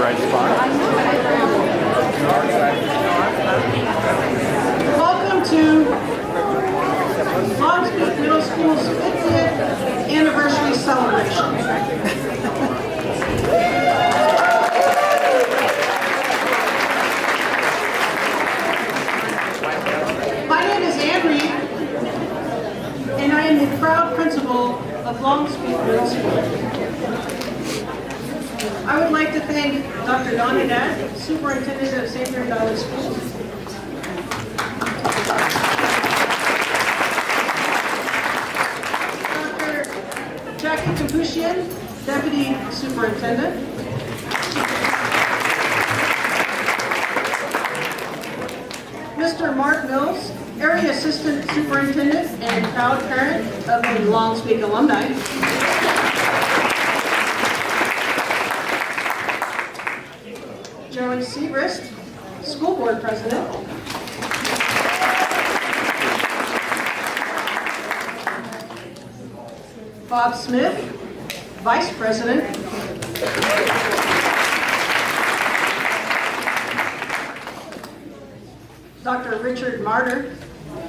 right spot. Welcome to Long Beach Middle School's 50th anniversary celebration. My name is Ann Reed, and I am the proud principal of Long Beach Middle School. I would like to thank Dr. Don Haddad, Superintendent of St. Green Valley Schools. Dr. Jackie Kapushian, Deputy Superintendent. Mr. Mark Mills, Area Assistant Superintendent and proud parent of the Long Beach alumni. Joey Segrist, School Board President. Bob Smith, Vice President. Dr. Richard Martyr,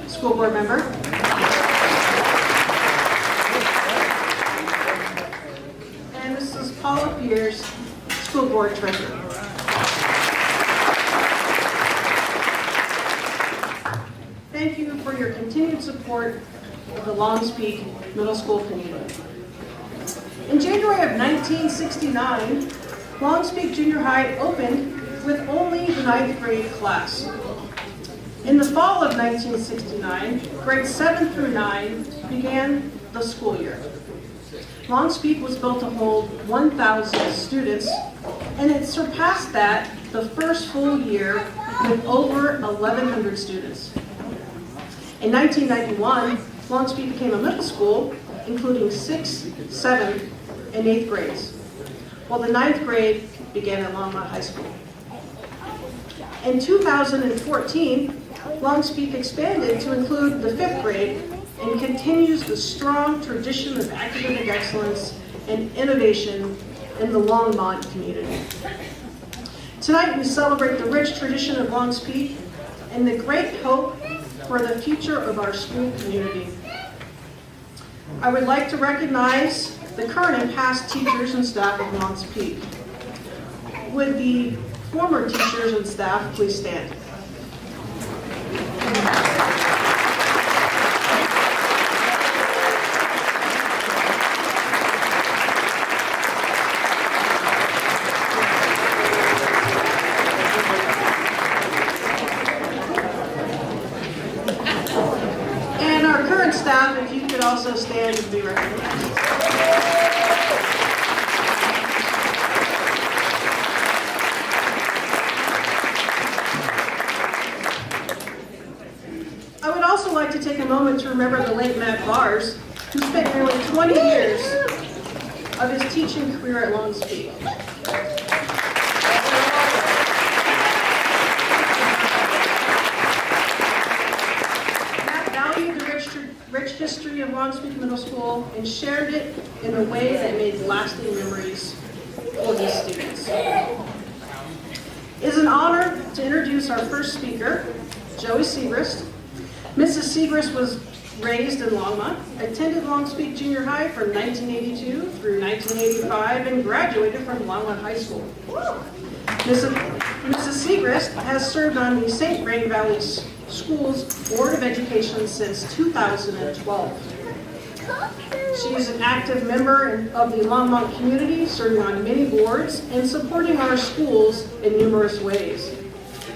School Board Member. And Mrs. Paula Pierce, School Board Treasurer. Thank you for your continued support of the Long Beach Middle School community. In January of 1969, Long Beach Junior High opened with only the 9th grade class. In the fall of 1969, grades 7 through 9 began the school year. Long Beach was built to hold 1,000 students, and it surpassed that the first full year with over 1,100 students. In 1991, Long Beach became a middle school, including 6th, 7th, and 8th grades, while the 9th grade began at Longmont High School. In 2014, Long Beach expanded to include the 5th grade and continues the strong tradition of academic excellence and innovation in the Longmont community. Tonight, we celebrate the rich tradition of Long Beach and the great hope for the future of our school community. I would like to recognize the current and past teachers and staff of Long Beach. Would the former teachers and staff please stand? And our current staff, if you could also stand and be recognized. I would also like to take a moment to remember the late Matt Bars, who spent nearly 20 years of his teaching career at Long Beach. Matt valued the rich history of Long Beach Middle School and shared it in a way that made lasting memories for his students. It is an honor to introduce our first speaker, Joey Segrist. Mrs. Segrist was raised in Longmont, attended Long Beach Junior High from 1982 through 1985, and graduated from Longmont High School. Mrs. Segrist has served on the St. Green Valley Schools Board of Education since 2012. She is an active member of the Longmont community, serving on many boards and supporting our schools in numerous ways.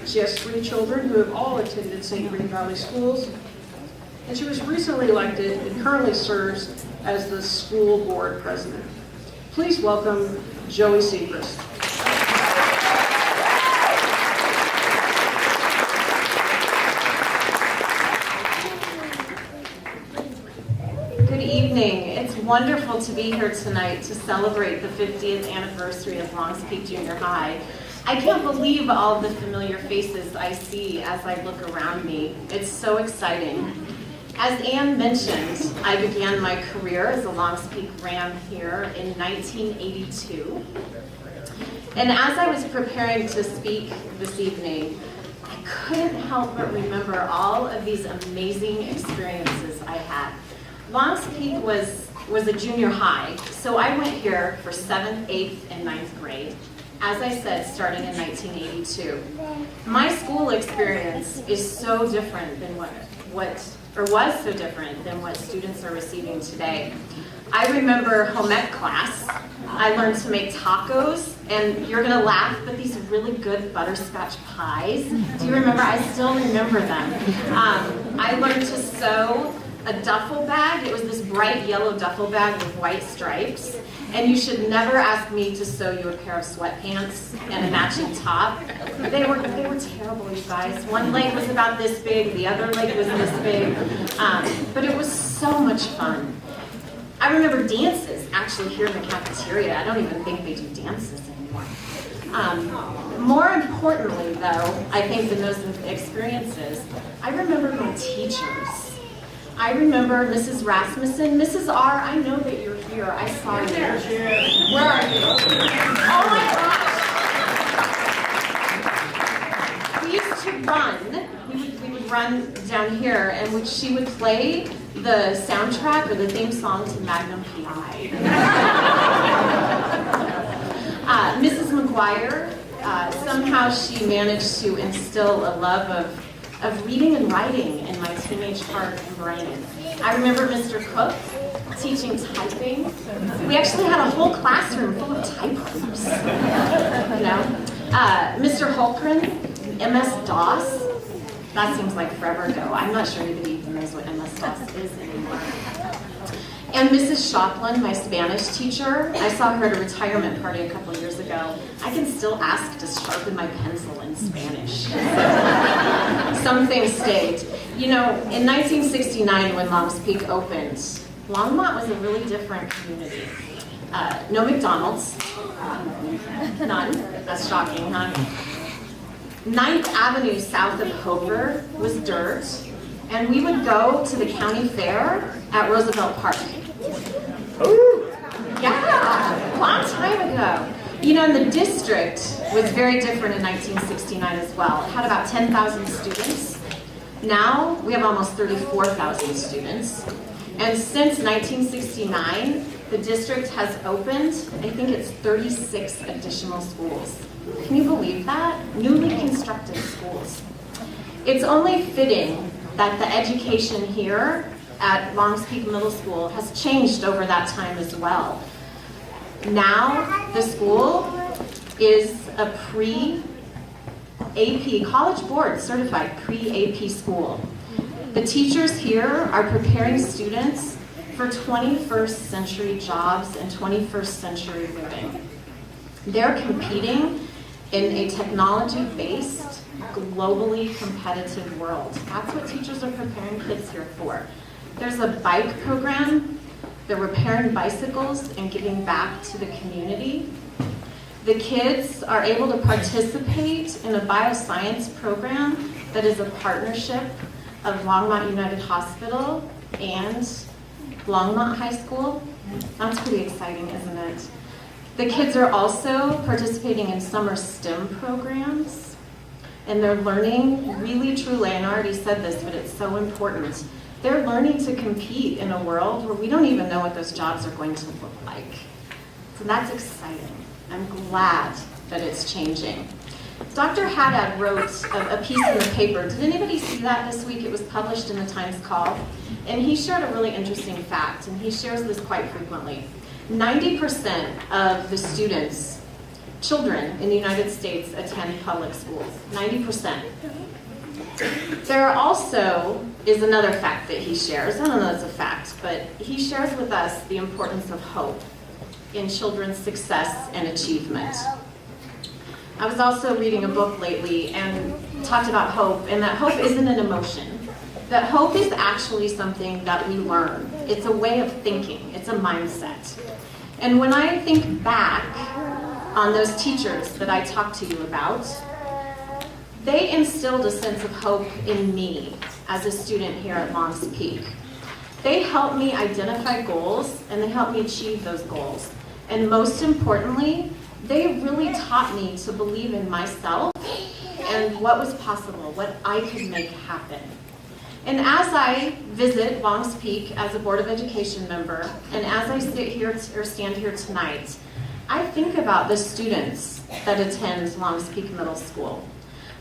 She has 3 children who have all attended St. Green Valley Schools, and she was recently elected and currently serves as the school board president. Please welcome Joey Segrist. Good evening. It's wonderful to be here tonight to celebrate the 50th anniversary of Long Beach Junior High. I can't believe all of the familiar faces I see as I look around me. It's so exciting. As Ann mentioned, I began my career as a Long Beach Ram here in 1982. And as I was preparing to speak this evening, I couldn't help but remember all of these amazing experiences I had. Long's Peak was a junior high, so I went here for 7th, 8th, and 9th grade. As I said, starting in 1982. My school experience is so different than was so different than what students are receiving today. I remember home ec class. I learned to make tacos, and you're gonna laugh, but these really good butterscotch pies. Do you remember? I still remember them. I learned to sew a duffel bag. It was this bright yellow duffel bag with white stripes. And you should never ask me to sew you a pair of sweatpants and a matching top. They were terrible, you guys. One leg was about this big, the other leg was this big. But it was so much fun. I remember dances actually here in the cafeteria. I don't even think they do dances anymore. More importantly, though, I think than those experiences, I remember my teachers. I remember Mrs. Rasmussen. Mrs. R, I know that you're here. I saw you. Where are you? Oh my gosh! We used to run. We would run down here, and she would play the soundtrack or the theme song to Magnum PI. Mrs. McGuire, somehow she managed to instill a love of reading and writing in my teenage heart and brain. I remember Mr. Cook teaching typing. We actually had a whole classroom full of typewriters. Mr. Holkren, MS-DOS. That seems like forever ago. I'm not sure anybody even knows what MS-DOS is anymore. And Mrs. Shoplin, my Spanish teacher, I saw her at a retirement party a couple years ago. I can still ask to sharpen my pencil in Spanish. Some things stayed. You know, in 1969 when Long's Peak opened, Longmont was a really different community. No McDonald's. None. That's shocking, huh? 9th Avenue south of Hoover was dirt, and we would go to the county fair at Roosevelt Park. Ooh. Yeah, long time ago. You know, and the district was very different in 1969 as well. It had about 10,000 students. Now we have almost 34,000 students. And since 1969, the district has opened, I think it's 36 additional schools. Can you believe that? Newly constructed schools. It's only fitting that the education here at Long's Peak Middle School has changed over that time as well. Now the school is a pre-AP, College Board certified pre-AP school. The teachers here are preparing students for 21st century jobs and 21st century living. They're competing in a technology-based, globally competitive world. That's what teachers are preparing kids here for. There's a bike program. They're repairing bicycles and giving back to the community. The kids are able to participate in a bioscience program that is a partnership of Longmont United Hospital and Longmont High School. That's pretty exciting, isn't it? The kids are also participating in summer STEM programs, and they're learning, really truly, and I already said this, but it's so important. They're learning to compete in a world where we don't even know what those jobs are going to look like. So that's exciting. I'm glad that it's changing. Dr. Haddad wrote a piece in the paper. Did anybody see that this week? It was published in the Times Call. And he shared a really interesting fact, and he shares this quite frequently. 90% of the students, children in the United States, attend public schools. 90%. There also is another fact that he shares. I don't know if it's a fact, but he shares with us the importance of hope in children's success and achievement. I was also reading a book lately and talked about hope, and that hope isn't an emotion. That hope is actually something that we learn. It's a way of thinking. It's a mindset. And when I think back on those teachers that I talked to you about, they instilled a sense of hope in me as a student here at Long's Peak. They helped me identify goals, and they helped me achieve those goals. And most importantly, They really taught me to believe in myself and what was possible, what I could make happen. And as I visit Longs Peak as a Board of Education member, and as I sit here or stand here tonight, I think about the students that attend Longs Peak Middle School.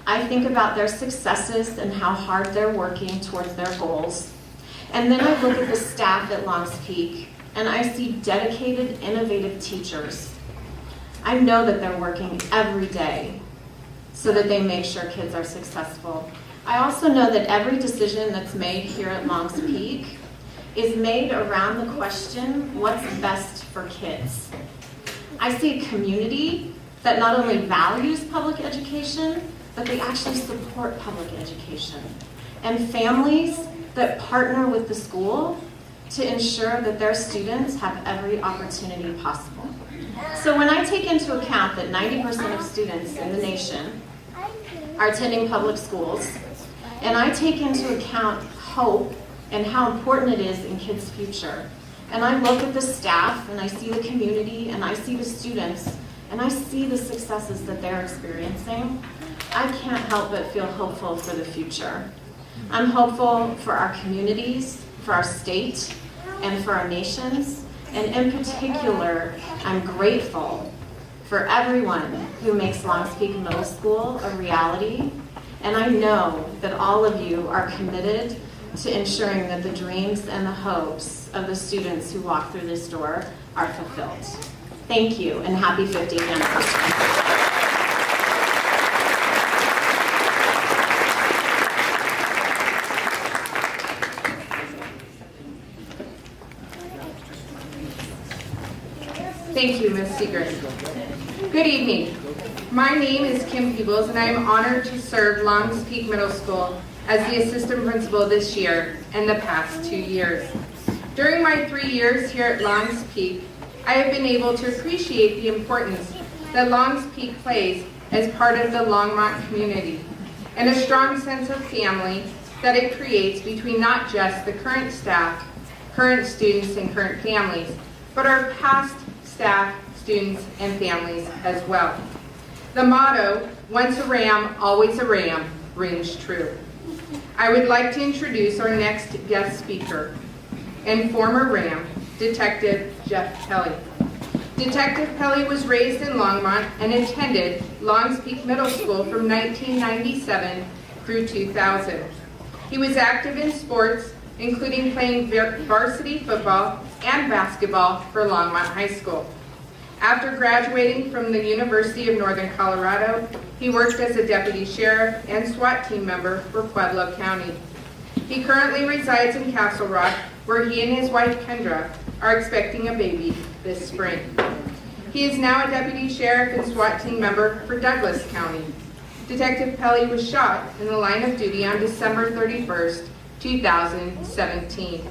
I think about their successes and how hard they're working towards their goals. And then I look at the staff at Longs Peak, and I see dedicated, innovative teachers. I know that they're working every day so that they make sure kids are successful. I also know that every decision that's made here at Longs Peak is made around the question, what's best for kids? I see a community that not only values public education, but they actually support public education. And families that partner with the school to ensure that their students have every opportunity possible. So when I take into account that 90% of students in the nation are attending public schools, and I take into account hope and how important it is in kids' future, and I look at the staff, and I see the community, and I see the students, and I see the successes that they're experiencing, I can't help but feel hopeful for the future. I'm hopeful for our communities, for our state, and for our nations, and in particular, I'm grateful for everyone who makes Longs Peak Middle School a reality, and I know that all of you are committed to ensuring that the dreams and the hopes of the students who walk through this door are fulfilled. Thank you, and happy 50th anniversary. Thank you, Ms. Seegers. Good evening. My name is Kim Peebles, and I am honored to serve Longs Peak Middle School as the assistant principal this year and the past 2 years. During my 3 years here at Longs Peak, I have been able to appreciate the importance that Longs Peak plays as part of the Longmont community and a strong sense of family that it creates between not just the current staff, current students, and current families, but our past staff, students, and families as well. The motto, once a Ram, always a Ram, rings true. I would like to introduce our next guest speaker and former Ram, Detective Jeff Kelly. Detective Kelly was raised in Longmont and attended Longs Peak Middle School from 1997 through 2000. He was active in sports, including playing varsity football and basketball for Longmont High School. After graduating from the University of Northern Colorado, he worked as a deputy sheriff and SWAT team member for Pueblo County. He currently resides in Castle Rock, where he and his wife Kendra are expecting a baby this spring. He is now a deputy sheriff and SWAT team member for Douglas County. Detective Kelly was shot in the line of duty on December 31st, 2017,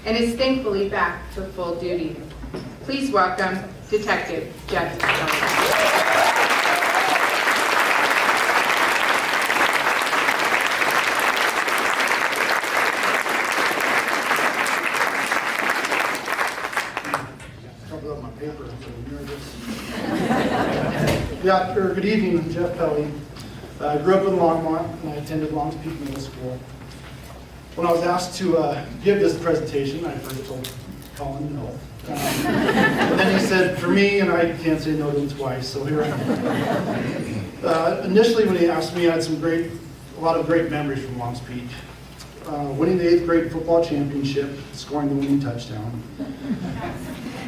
and is thankfully back to full duty. Please welcome Detective Jeff Kelly. Good evening, I'm Jeff Kelly. I grew up in Longmont and I attended Longs Peak Middle School. When I was asked to give this presentation, I first told Colin no. But then he said, for me, and I can't say no to him twice, so here I am. Initially when he asked me, I had a lot of great memories from Longs Peak. Winning the 8th grade football championship, scoring the winning touchdown.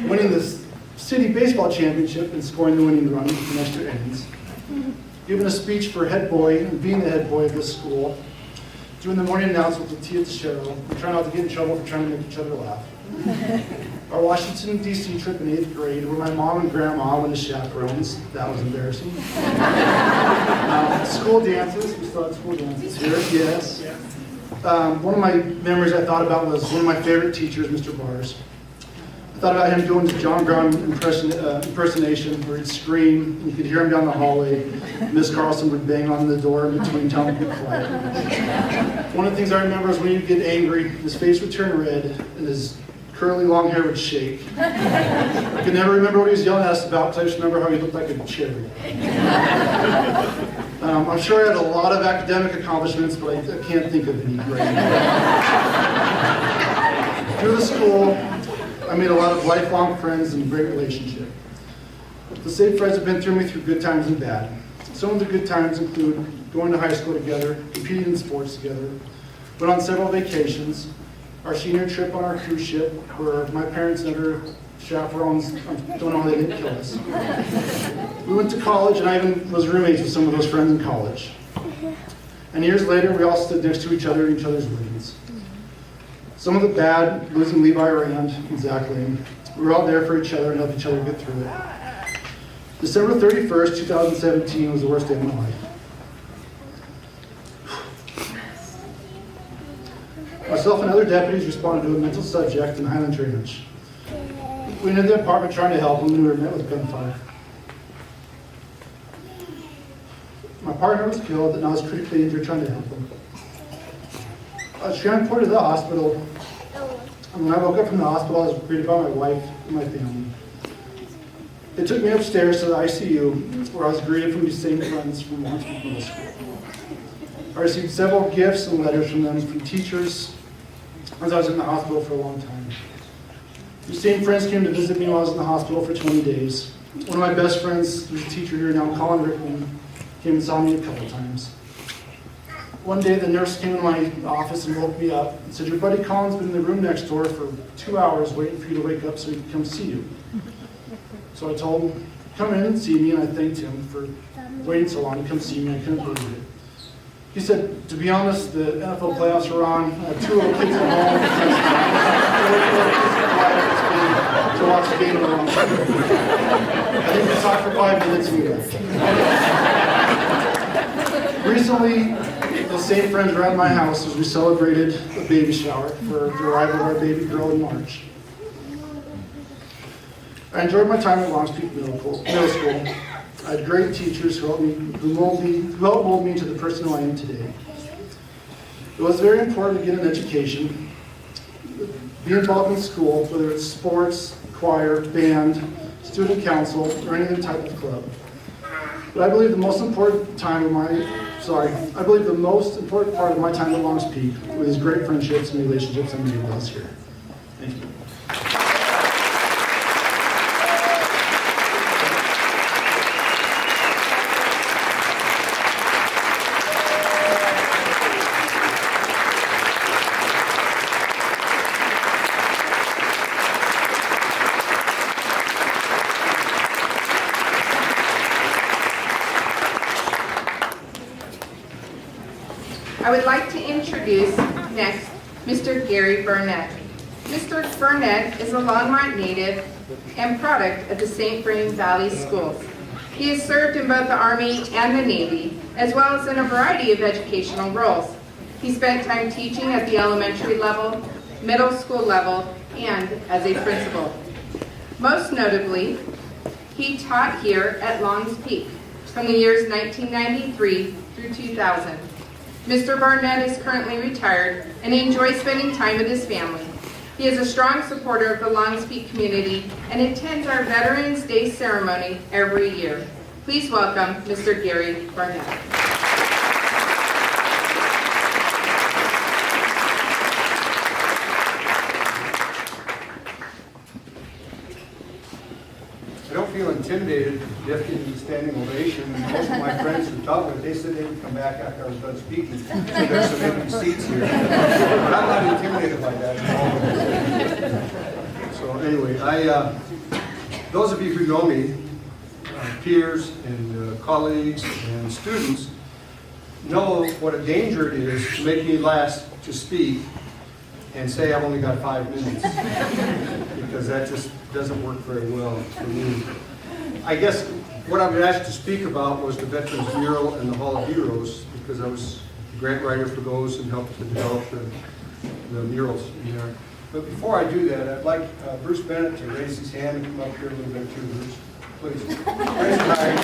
Winning the city baseball championship and scoring the winning run in extra innings. Giving a speech for head boy and being the head boy of this school. Doing the morning announcement with Tia at the show. And trying not to get in trouble for trying to make each other laugh. Our Washington, D.C. trip in 8th grade where my mom and grandma went as chaperones. That was embarrassing. School dances. We still had school dances here. Yes. One of my memories I thought about was one of my favorite teachers, Mr. Bars. I thought about him doing the John Brown impersonation where he'd scream, and you could hear him down the hallway. Miss Carlson would bang on the door in between telling him to be quiet. One of the things I remember is when he'd get angry, his face would turn red, and his curly long hair would shake. I could never remember what he was yelling at us about, because I just remember how he looked like a cherry. I'm sure I had a lot of academic accomplishments, but I can't think of any right now. Through the school, I made a lot of lifelong friends and great relationship. The same friends have been through me through good times and bad. Some of the good times include going to high school together, competing in sports together, went on several vacations, our senior trip on our cruise ship, where my parents and other chaperones, don't know how they didn't kill us. We went to college, and I even was roommates with some of those friends in college. And years later, we all stood next to each other in each other's weddings. Some of the bad, losing Levi Rand and Zach Lane, we were all there for each other and helped each other get through it. December 31st, 2017 was the worst day of my life. Myself and other deputies responded to a mental subject in Highland Ranch. We entered the apartment trying to help him, and we were met with gunfire. My partner was killed, and I was critically injured trying to help him. I was transported to the hospital, and when I woke up from the hospital, I was greeted by my wife and my family. They took me upstairs to the ICU, where I was greeted from these same friends from Lawrence Peak Middle School. I received several gifts and letters from them, from teachers, as I was in the hospital for a long time. These same friends came to visit me while I was in the hospital for 20 days. One of my best friends, who's a teacher here now, Colin Rickman, came and saw me a couple times. One day, the nurse came in my office and woke me up and said, "Your buddy Colin's been in the room next door for 2 hours waiting for you to wake up so he can come see you." So I told him, "Come in and see me," and I thanked him for waiting so long to come see me. I couldn't believe it. He said, "To be honest, the NFL playoffs are on. I have 2 little kids at home. To watch the game alone." I think we talked for 5 minutes and we left. Recently, the same friends were at my house as we celebrated a baby shower for the arrival of our baby girl in March. I enjoyed my time at Lawrence Peak Middle School. I had great teachers who helped mold me into the person who I am today. It was very important to get an education, be involved in school, whether it's sports, choir, band, student council, or any other type of club. But I believe the most important part of my time at Lawrence Peak were these great friendships and relationships I made while I was here. Thank you. I would like to introduce next Mr. Gary Burnett. Mr. Burnett is a Longmont native and product of the St. Vrain Valley Schools. He has served in both the Army and the Navy, as well as in a variety of educational roles. He spent time teaching at the elementary level, middle school level, and as a principal. Most notably, he taught here at Long's Peak from the years 1993 through 2000. Mr. Barnett is currently retired and enjoys spending time with his family. He is a strong supporter of the Long's Peak community and attends our Veterans Day ceremony every year. Please welcome Mr. Gary Barnett. I don't feel intimidated gifting the standing ovation. Most of my friends who taught with, they said they would come back after I was done speaking. So there's some empty seats here. But I'm not intimidated by that at all. So anyway, those of you who know me, peers and colleagues and students, know what a danger it is to make me last to speak and say I've only got 5 minutes. Because that just doesn't work very well for me. I guess what I was asked to speak about was the Veterans Mural and the Hall of Heroes, because I was the grant writer for those and helped to develop the murals in there. But before I do that, I'd like Bruce Bennett to raise his hand and come up here a little bit too, Bruce. Please. Raise your hand.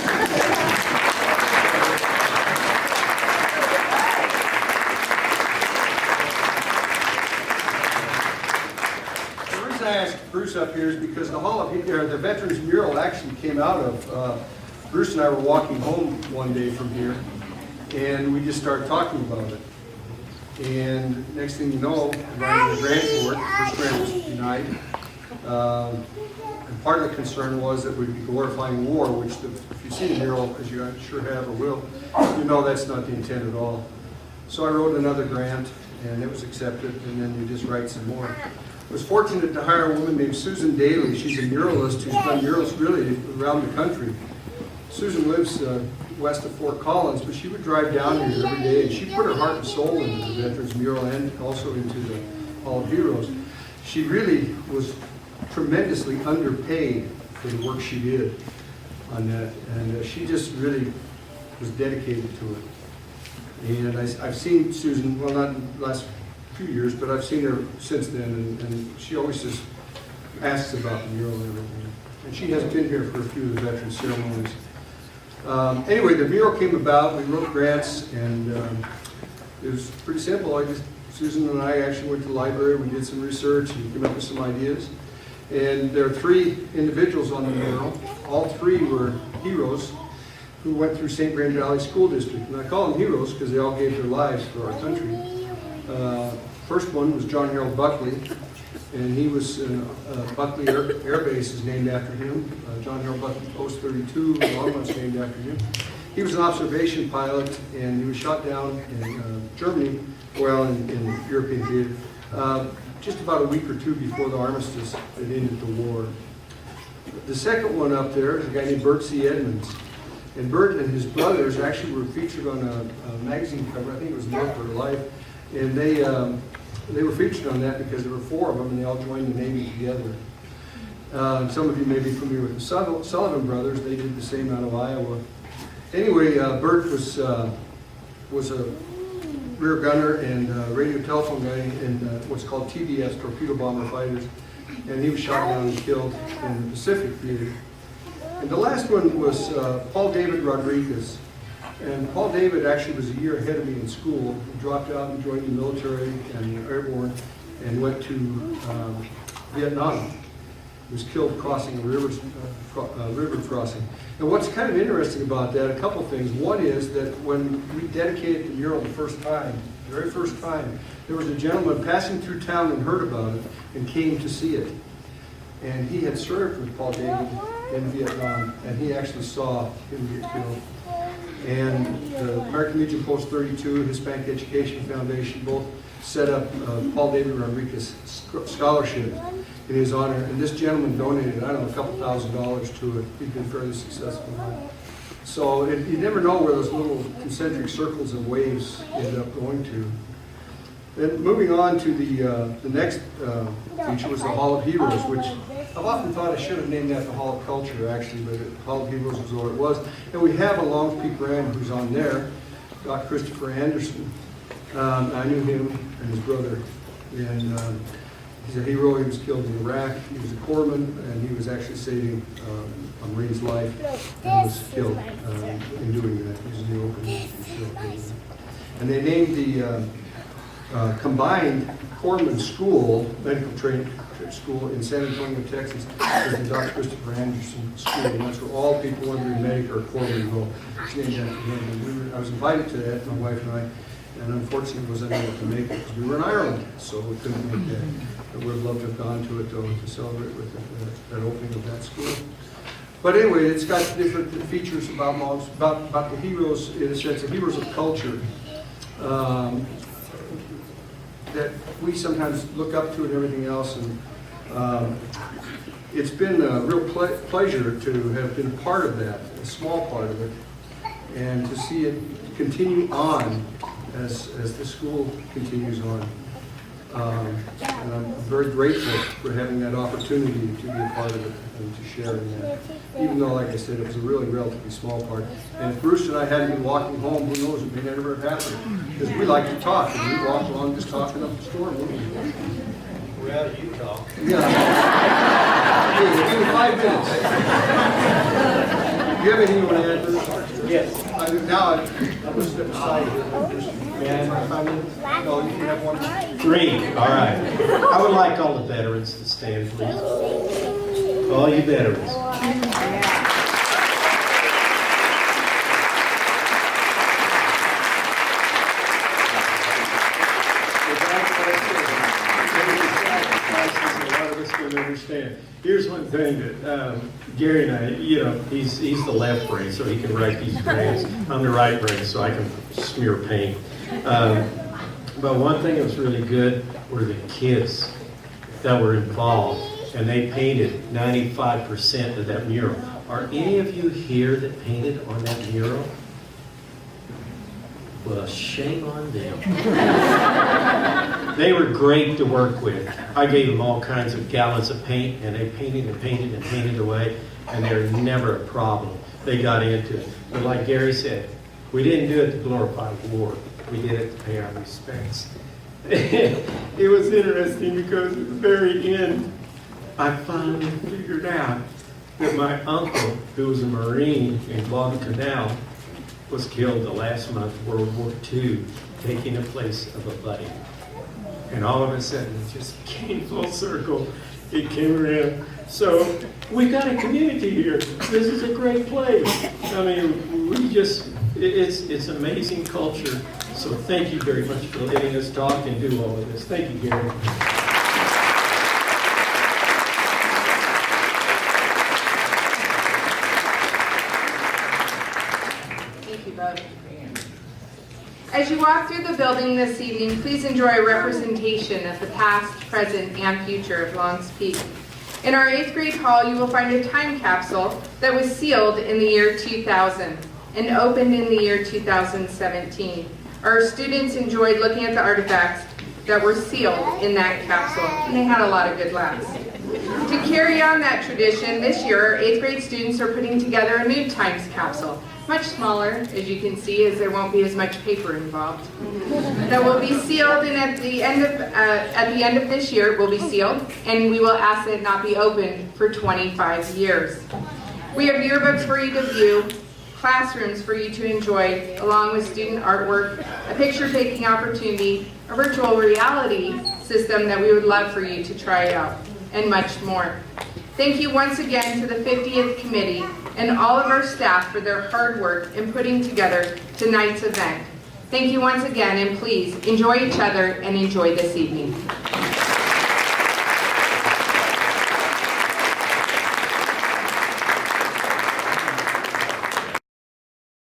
I Bruce up here is because the Veterans Mural actually came out of, Bruce and I were walking home one day from here, and we just started talking about it. And next thing you know, I got a grant for it, first grant was denied. And part of the concern was that we'd be glorifying war, which if you see the mural, as you I'm sure have or will, you know that's not the intent at all. So I wrote another grant, and it was accepted, and then you just write some more. I was fortunate to hire a woman named Susan Daly. She's a muralist who's done murals really around the country. Susan lives west of Fort Collins, but she would drive down here every day, and she put her heart and soul into the Veterans Mural and also into the Hall of Heroes. She really was tremendously underpaid for the work she did on that, and she just really was dedicated to it. And I've seen Susan, well, not in the last few years, but I've seen her since then, and she always just asks about the mural and everything. And she has been here for a few of the veteran ceremonies. Anyway, the mural came about, we wrote grants, and it was pretty simple. Susan and I actually went to the library, we did some research, and came up with some ideas. And there are 3 individuals on the mural. All 3 were heroes who went through St. Vrain Valley School District. And I call them heroes because they all gave their lives for our country. First one was John Harold Buckley, and he was Buckley Air Base is named after him. John Harold Buckley Post 32, Longmont's named after him. He was an observation pilot, and he was shot down in Germany, well, in European theater, just about a week or 2 before the armistice that ended the war. The second one up there is a guy named Bert C. Edmonds. And Bert and his brothers actually were featured on a magazine cover, I think it was Month or Life, and they were featured on that because there were 4 of them, and they all joined the Navy together. Some of you may be familiar with the Sullivan brothers. They did the same out of Iowa. Anyway, Bert was a rear gunner and radio telephone guy in what's called TBS, torpedo bomber fighters, and he was shot down and killed in the Pacific theater. And the last one was Paul David Rodriguez. And Paul David actually was a year ahead of me in school. He dropped out and joined the military and airborne and went to Vietnam. He was killed crossing a river crossing. And what's kind of interesting about that, a couple things. One is that when we dedicated the mural the very first time, there was a gentleman passing through town and heard about it and came to see it. And he had served with Paul David in Vietnam, and he actually saw him get killed. And the American Legion Post 32 and Hispanic Education Foundation both set up Paul David Rodriguez Scholarship in his honor. And this gentleman donated, I don't know, a couple $1,000s to it. He'd been fairly successful in it. So you never know where those little concentric circles and waves end up going to. Then moving on to the next feature was the Hall of Heroes, which I've often thought I should have named that the Hall of Culture, actually, but the Hall of Heroes was what it was. And we have a Longs Peak Ram who's on there, Dr. Christopher Anderson. I knew him and his brother, and he's a hero. He was killed in Iraq. He was a corpsman, and he was actually saving a Marine's life and was killed in doing that. He was in the open. And they named the combined corpsman school, medical training school in San Antonio, Texas, is the Dr. Christopher Anderson School, and that's where all people wondering medic or corpsman go. It's named after him. And I was invited to that, my wife and I, and unfortunately was unable to make it because we were in Ireland, so we couldn't make that. But we would love to have gone to it, though, to celebrate with that opening of that school. But anyway, it's got different features about the heroes, in a sense, the heroes of culture. That we sometimes look up to and everything else, and it's been a real pleasure to have been a part of that, a small part of it, and to see it continue on as the school continues on. And I'm very grateful for having that opportunity to be a part of it and to share in that. Even though, like I said, it was a really relatively small part. And if Bruce and I hadn't been walking home, who knows, it may never have happened. Because we like to talk, and we walk along just talking up the storm, wouldn't we? Well, you talk. Yeah. Hey, give me 5 minutes. Do you have anything you want to add, Bruce? Yes. Now, I'm going to step aside here. May I have 5 minutes? No, you can have one. 3, all right. I would like all the veterans to stand, please. All you veterans. A lot of us can understand. Here's one thing that Gary and I, he's the left brain, so he can write these grants. I'm the right brain, so I can smear paint. But one thing that was really good were the kids that were involved, and they painted 95% of that mural. Are any of you here that painted on that mural? Well, shame on them. They were great to work with. I gave them all kinds of gallons of paint, and they painted and painted and painted away, and they were never a problem. They got into it. But like Gary said, we didn't do it to glorify war. We did it to pay our respects. It was interesting because at the very end, I finally figured out that my uncle, who was a Marine in Guadalcanal, was killed the last month, World War II, taking the place of a buddy. And all of a sudden, it just came full circle. It came around. So we got a community here. This is a great place. I mean, it's amazing culture. So thank you very much for letting us talk and do all of this. Thank you, Gary. As you walk through the building this evening, please enjoy a representation of the past, present, and future of Longs Peak. In our 8th grade hall, you will find a time capsule that was sealed in the year 2000 and opened in the year 2017. Our students enjoyed looking at the artifacts that were sealed in that capsule, and they had a lot of good laughs. To carry on that tradition, this year, our 8th grade students are putting together a new times capsule. Much smaller, as you can see, as there won't be as much paper involved. That will be sealed, and at the end of this year, it will be sealed, and we will ask that it not be opened for 25 years. We have yearbooks for you to view, classrooms for you to enjoy, along with student artwork, a picture-taking opportunity, a virtual reality system that we would love for you to try out, and much more. Thank you once again to the 50th Committee and all of our staff for their hard work in putting together tonight's event. Thank you once again, and please enjoy each other and enjoy this evening.